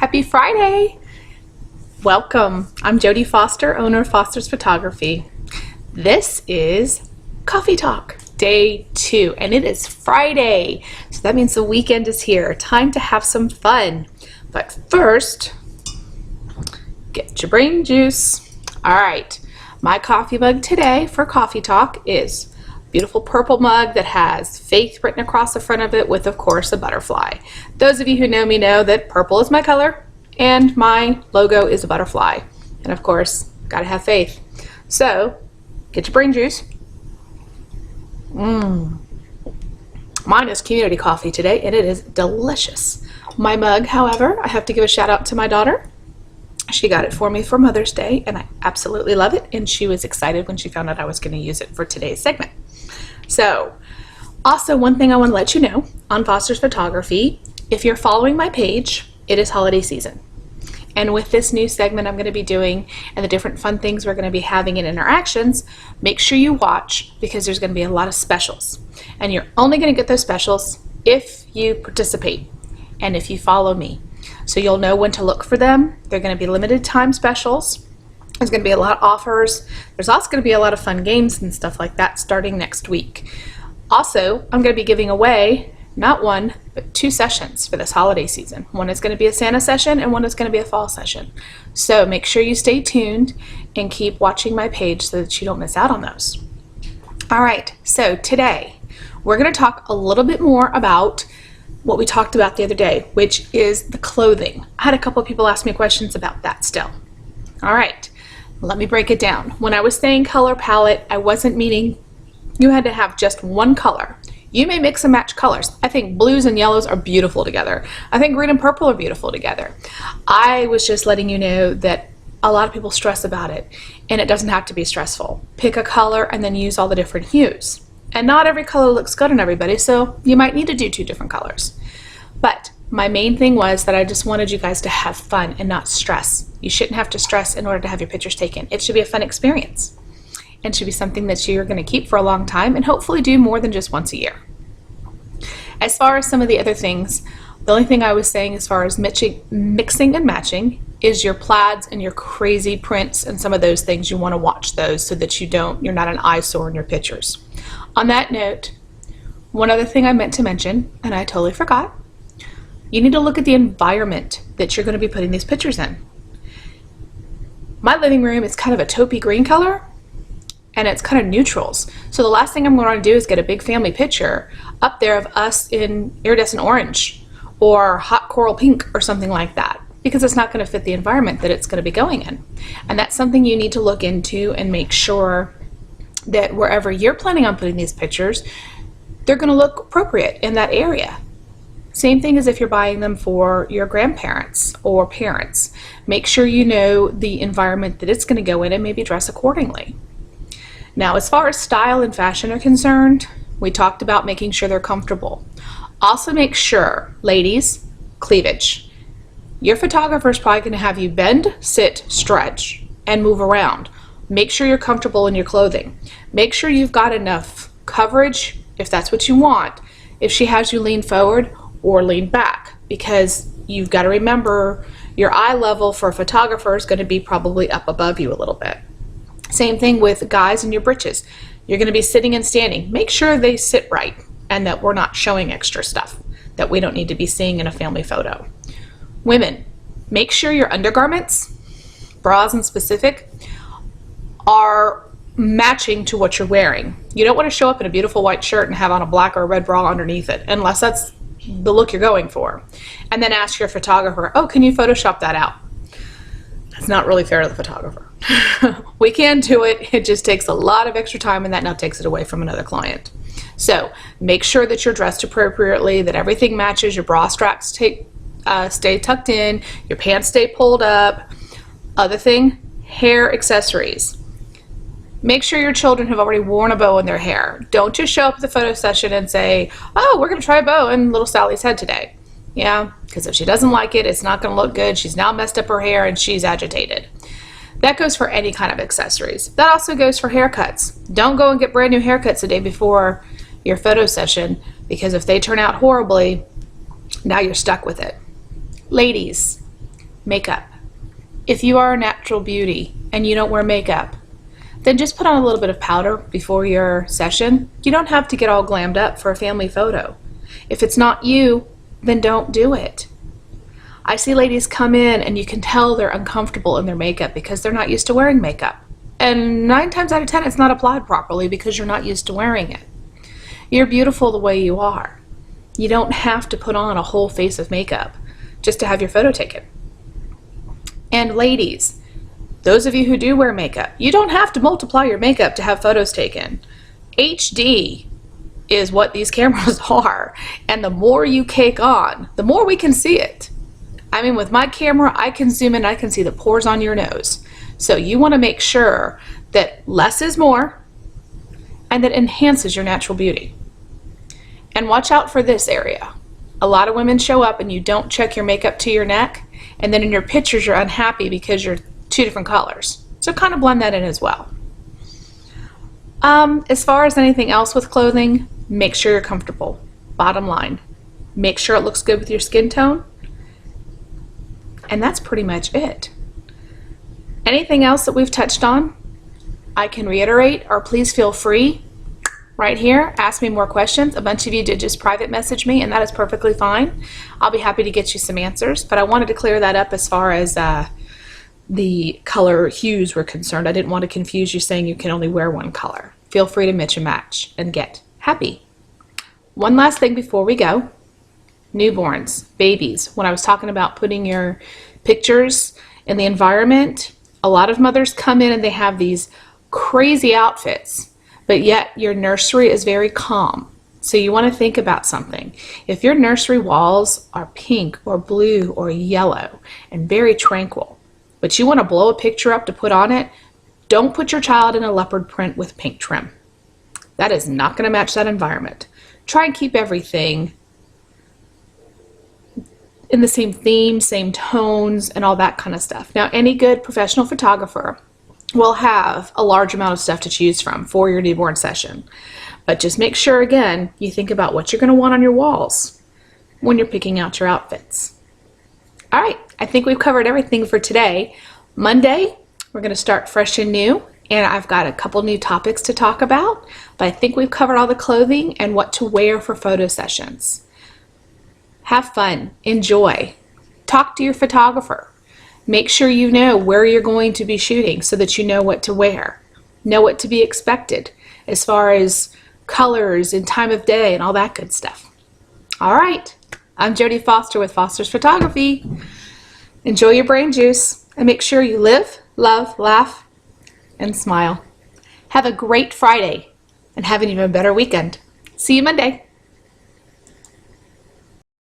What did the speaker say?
Happy Friday! Welcome. I'm Jody Foster, owner of Foster's Photography. This is Coffee Talk, day 2, and it is Friday. So that means the weekend is here. Time to have some fun. But first, get your brain juice. All right, my coffee mug today for Coffee Talk is a beautiful purple mug that has Faith written across the front of it with, of course, a butterfly. Those of you who know me know that purple is my color and my logo is a butterfly. And of course, gotta have faith. So, get your brain juice. Mine is community coffee today, and it is delicious. My mug, however, I have to give a shout out to my daughter. She got it for me for Mother's Day, and I absolutely love it, and she was excited when she found out I was going to use it for today's segment. So, also one thing I want to let you know on Foster's Photography, if you're following my page, it is holiday season. And with this new segment I'm going to be doing and the different fun things we're going to be having in interactions, make sure you watch because there's going to be a lot of specials. And you're only going to get those specials if you participate and if you follow me. So you'll know when to look for them. They're going to be limited time specials. There's going to be a lot of offers. There's also going to be a lot of fun games and stuff like that starting next week. Also, I'm going to be giving away not one, but 2 sessions for this holiday season. One is going to be a Santa session and one is going to be a fall session. So make sure you stay tuned and keep watching my page so that you don't miss out on those. All right, so today we're going to talk a little bit more about what we talked about the other day, which is the clothing. I had a couple of people ask me questions about that still. All right, let me break it down. When I was saying color palette, I wasn't meaning you had to have just one color. You may mix and match colors. I think blues and yellows are beautiful together. I think green and purple are beautiful together. I was just letting you know that a lot of people stress about it, and it doesn't have to be stressful. Pick a color and then use all the different hues. And not every color looks good on everybody, so you might need to do 2 different colors. But my main thing was that I just wanted you guys to have fun and not stress. You shouldn't have to stress in order to have your pictures taken. It should be a fun experience. And should be something that you're going to keep for a long time and hopefully do more than just once a year. As far as some of the other things, the only thing I was saying as far as mixing and matching is your plaids and your crazy prints and some of those things. You want to watch those so that you're not an eyesore in your pictures. On that note, one other thing I meant to mention, and I totally forgot, you need to look at the environment that you're going to be putting these pictures in. My living room is kind of a taupey green color, and it's kind of neutrals. So the last thing I'm going to do is get a big family picture up there of us in iridescent orange or hot coral pink or something like that, because it's not going to fit the environment that it's going to be going in. And that's something you need to look into and make sure that wherever you're planning on putting these pictures, they're going to look appropriate in that area. Same thing as if you're buying them for your grandparents or parents. Make sure you know the environment that it's going to go in and maybe dress accordingly. Now, as far as style and fashion are concerned, we talked about making sure they're comfortable. Also make sure, ladies, cleavage. Your photographer is probably going to have you bend, sit, stretch, and move around. Make sure you're comfortable in your clothing. Make sure you've got enough coverage, if that's what you want, if she has you lean forward or lean back, because you've got to remember your eye level for a photographer is going to be probably up above you a little bit. Same thing with guys in your breeches. You're going to be sitting and standing. Make sure they sit right and that we're not showing extra stuff that we don't need to be seeing in a family photo. Women, make sure your undergarments, bras in specific, are matching to what you're wearing. You don't want to show up in a beautiful white shirt and have on a black or a red bra underneath it, unless that's the look you're going for. And then ask your photographer, oh, can you Photoshop that out? That's not really fair to the photographer. We can do it. It just takes a lot of extra time, and that now takes it away from another client. So make sure that you're dressed appropriately, that everything matches, your bra straps stay tucked in, your pants stay pulled up. Other thing, hair accessories. Make sure your children have already worn a bow in their hair. Don't just show up at the photo session and say, oh, we're going to try a bow in little Sally's head today. Yeah, because if she doesn't like it, it's not going to look good. She's now messed up her hair and she's agitated. That goes for any kind of accessories. That also goes for haircuts. Don't go and get brand new haircuts the day before your photo session, because if they turn out horribly, now you're stuck with it. Ladies, makeup. If you are a natural beauty and you don't wear makeup, then just put on a little bit of powder before your session. You don't have to get all glammed up for a family photo. If it's not you, then don't do it. I see ladies come in and you can tell they're uncomfortable in their makeup because they're not used to wearing makeup. And 9 times out of 10, it's not applied properly because you're not used to wearing it. You're beautiful the way you are. You don't have to put on a whole face of makeup just to have your photo taken. And ladies, those of you who do wear makeup, you don't have to multiply your makeup to have photos taken. HD is what these cameras are, and the more you cake on, the more we can see it. I mean, with my camera, I can zoom in, I can see the pores on your nose. So you want to make sure that less is more and that enhances your natural beauty. And watch out for this area. A lot of women show up and you don't check your makeup to your neck, and then in your pictures you're unhappy because you're 2 different colors. So kind of blend that in as well. As far as anything else with clothing, make sure you're comfortable. Bottom line, make sure it looks good with your skin tone. And that's pretty much it. Anything else that we've touched on, I can reiterate, or please feel free right here, ask me more questions. A bunch of you did just private message me, and that is perfectly fine. I'll be happy to get you some answers, but I wanted to clear that up as far as the color hues were concerned. I didn't want to confuse you saying you can only wear one color. Feel free to mix and match and get happy. One last thing before we go. Newborns, babies. When I was talking about putting your pictures in the environment, a lot of mothers come in and they have these crazy outfits, but yet your nursery is very calm. So you want to think about something. If your nursery walls are pink or blue or yellow and very tranquil, but you want to blow a picture up to put on it, don't put your child in a leopard print with pink trim. That is not going to match that environment. Try and keep everything in the same theme, same tones, and all that kind of stuff. Now, any good professional photographer will have a large amount of stuff to choose from for your newborn session. But just make sure, again, you think about what you're going to want on your walls when you're picking out your outfits. All right, I think we've covered everything for today. Monday, we're going to start fresh and new, and I've got a couple new topics to talk about, but I think we've covered all the clothing and what to wear for photo sessions. Have fun, enjoy, talk to your photographer. Make sure you know where you're going to be shooting so that you know what to wear, know what to be expected as far as colors and time of day and all that good stuff. All right, I'm Jody Foster with Foster's Photography. Enjoy your brain juice and make sure you live, love, laugh, and smile. Have a great Friday and have an even better weekend. See you Monday.